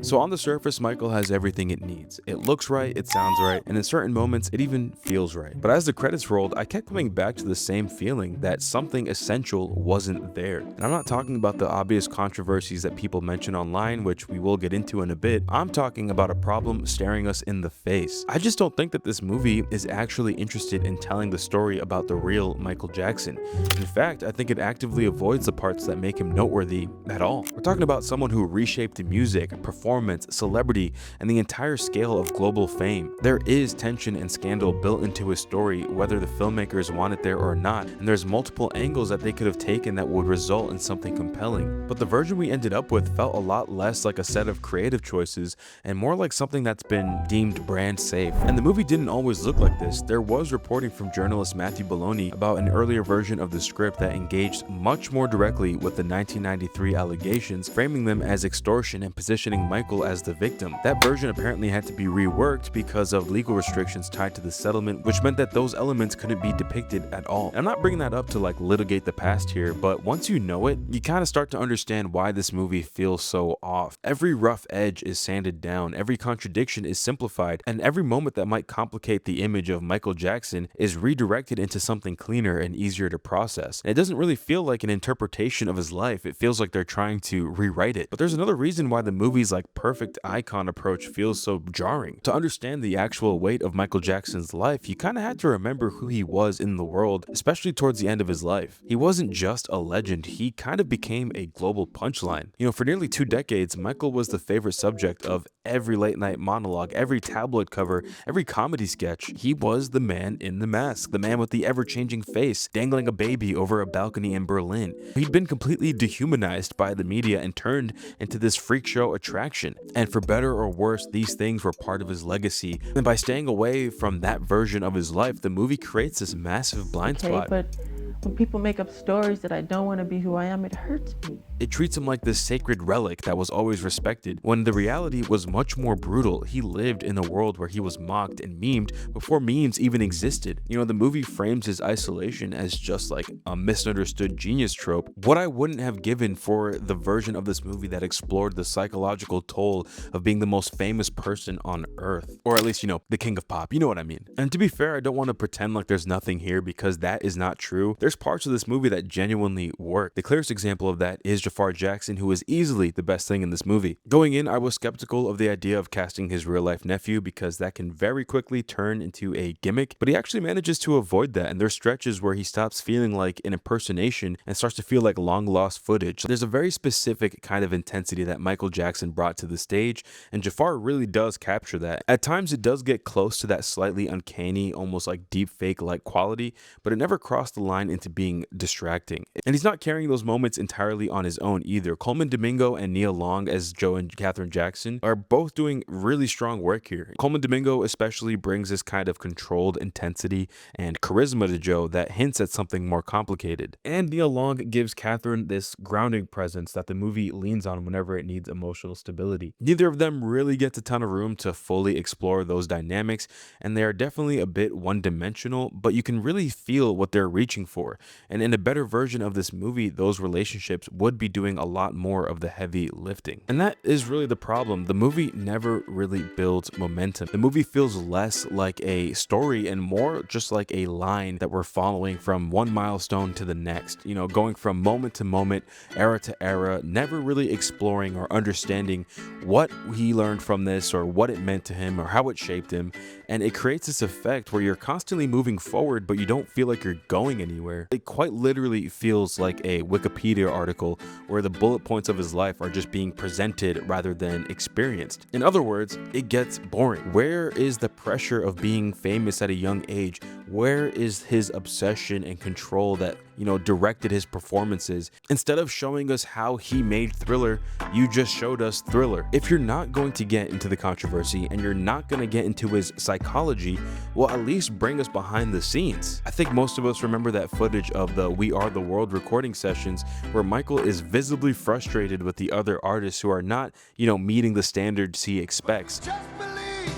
So on the surface, Michael has everything it needs. It looks right, it sounds right, and in certain moments, it even feels right. But as the credits rolled, I kept coming back to the same feeling that something essential wasn't there. And I'm not talking about the obvious controversies that people mention online, which we will get into in a bit. I'm talking about a problem staring us in the face. I just don't think that this movie is actually interested in telling the story about the real Michael Jackson. In fact, I think it actively avoids the parts that make him noteworthy at all. We're talking about someone who reshaped music, performance, celebrity, and the entire scale of global fame. There is tension and scandal built into his story, whether the filmmakers want it there or not, and there's multiple angles that they could have taken that would result in something compelling. But the version we ended up with felt a lot less like a set of creative choices and more like something that's been deemed brand safe. And the movie didn't always look like this. There was reporting from journalist Matthew Bologna about an earlier version of the script that engaged much more directly with the 1993 allegations, framing them as extortion and positioning Michael as the victim. That version apparently had to be reworked because of legal restrictions tied to the settlement, which meant that those elements couldn't be depicted at all. And I'm not bringing that up to like litigate the past here, but once you know it, you kind of start to understand why this movie feels so off. Every rough edge is sanded down, every contradiction is simplified, and every moment that might complicate the image of Michael Jackson is redirected into something cleaner and easier to process. And it doesn't really feel like an interpretation of his life, it feels like they're trying to rewrite it. But there's another reason why the movie's like perfect icon approach feels so jarring. To understand the actual weight of Michael Jackson's life, you kind of had to remember who he was in the world, especially towards the end of his life. He wasn't just a legend, he kind of became a global punchline. You know, for nearly 2 decades, Michael was the favorite subject of every late night monologue, every tabloid cover, every comedy sketch. He was the man in the mask, the man with the ever-changing face, dangling a baby over a balcony in Berlin. He'd been completely dehumanized by the media and turned into this freak show attraction. And for better or worse, these things were part of his legacy. And by staying away from that version of his life, the movie creates this massive blind spot. But when people make up stories that I don't want to be who I am, it hurts me. It treats him like this sacred relic that was always respected, when the reality was much more brutal. He lived in a world where he was mocked and memed before memes even existed. You know, the movie frames his isolation as just like a misunderstood genius trope. What I wouldn't have given for the version of this movie that explored the psychological toll of being the most famous person on earth. Or at least, you know, the king of pop, you know what I mean. And to be fair, I don't want to pretend like there's nothing here, because that is not true. There's parts of this movie that genuinely work. The clearest example of that is Jaafar Jackson, who is easily the best thing in this movie. Going in, I was skeptical of the idea of casting his real-life nephew, because that can very quickly turn into a gimmick, but he actually manages to avoid that, and there's stretches where he stops feeling like an impersonation and starts to feel like long-lost footage. There's a very specific kind of intensity that Michael Jackson brought to the stage, and Jaafar really does capture that. At times, it does get close to that slightly uncanny, almost like deep fake-like quality, but it never crossed the line into being distracting. And he's not carrying those moments entirely on his own either. Coleman Domingo and Nia Long as Joe and Catherine Jackson are both doing really strong work here. Coleman Domingo especially brings this kind of controlled intensity and charisma to Joe that hints at something more complicated. And Nia Long gives Catherine this grounding presence that the movie leans on whenever it needs emotional stability. Neither of them really gets a ton of room to fully explore those dynamics, and they are definitely a bit one-dimensional, but you can really feel what they're reaching for. And in a better version of this movie, those relationships would be doing a lot more of the heavy lifting. And that is really the problem. The movie never really builds momentum. The movie feels less like a story and more just like a line that we're following from one milestone to the next, you know, going from moment to moment, era to era, never really exploring or understanding what he learned from this or what it meant to him or how it shaped him. And it creates this effect where you're constantly moving forward, but you don't feel like you're going anywhere. It quite literally feels like a Wikipedia article where the bullet points of his life are just being presented rather than experienced. In other words, it gets boring. Where is the pressure of being famous at a young age? Where is his obsession and control that, you know, directed his performances? Instead of showing us how he made Thriller, you just showed us Thriller. If you're not going to get into the controversy and you're not going to get into his psychology, well, at least bring us behind the scenes. I think most of us remember that footage of the We Are the World recording sessions where Michael is visibly frustrated with the other artists who are not, you know, meeting the standards he expects. Just believe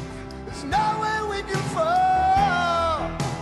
there's nowhere we can fall.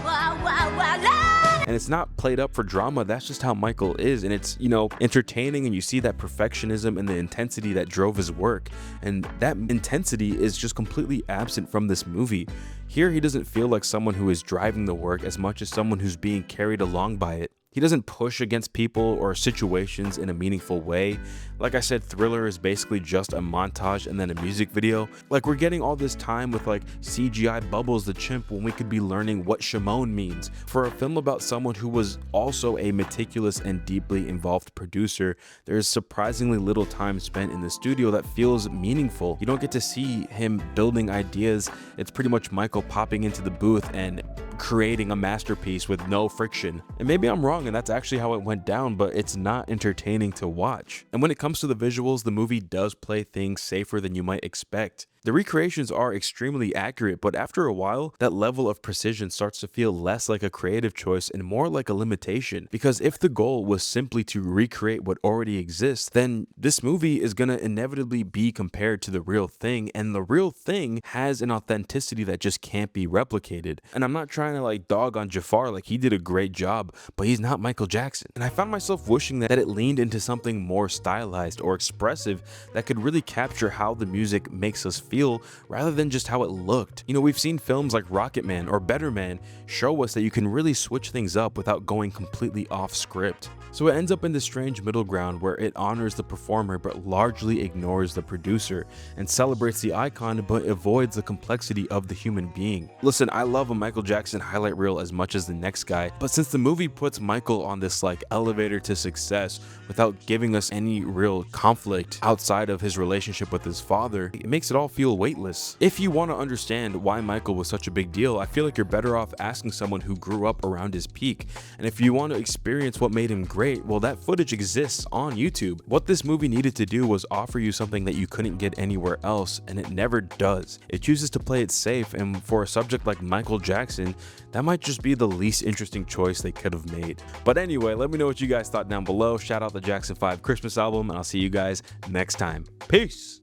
Wow, wow, wow, la, And it's not played up for drama, that's just how Michael is. And it's, you know, entertaining, and you see that perfectionism and the intensity that drove his work. And that intensity is just completely absent from this movie. Here, he doesn't feel like someone who is driving the work as much as someone who's being carried along by it. He doesn't push against people or situations in a meaningful way. Like I said, Thriller is basically just a montage and then a music video. Like, we're getting all this time with like CGI Bubbles the chimp when we could be learning what Shimon means. For a film about someone who was also a meticulous and deeply involved producer, there is surprisingly little time spent in the studio that feels meaningful. You don't get to see him building ideas. It's pretty much Michael popping into the booth and creating a masterpiece with no friction. And maybe I'm wrong and that's actually how it went down, but it's not entertaining to watch. And when it comes to the visuals, the movie does play things safer than you might expect. The recreations are extremely accurate, but after a while, that level of precision starts to feel less like a creative choice and more like a limitation. Because if the goal was simply to recreate what already exists, then this movie is gonna inevitably be compared to the real thing, and the real thing has an authenticity that just can't be replicated. And I'm not trying to like dog on Jaafar, like he did a great job, but he's not Michael Jackson. And I found myself wishing that it leaned into something more stylized or expressive that could really capture how the music makes us feel rather than just how it looked. You know, we've seen films like Rocket Man or Better Man show us that you can really switch things up without going completely off script. So it ends up in this strange middle ground where it honors the performer but largely ignores the producer, and celebrates the icon but avoids the complexity of the human being. Listen, I love a Michael Jackson highlight reel as much as the next guy, but since the movie puts Michael on this like elevator to success without giving us any real conflict outside of his relationship with his father, it makes it all feel weightless. If you want to understand why Michael was such a big deal, I feel like you're better off asking someone who grew up around his peak. And if you want to experience what made him great, well, that footage exists on YouTube. What this movie needed to do was offer you something that you couldn't get anywhere else, and it never does. It chooses to play it safe, and for a subject like Michael Jackson, that might just be the least interesting choice they could have made. But anyway, let me know what you guys thought down below. Shout out the Jackson 5 Christmas album, and I'll see you guys next time. Peace!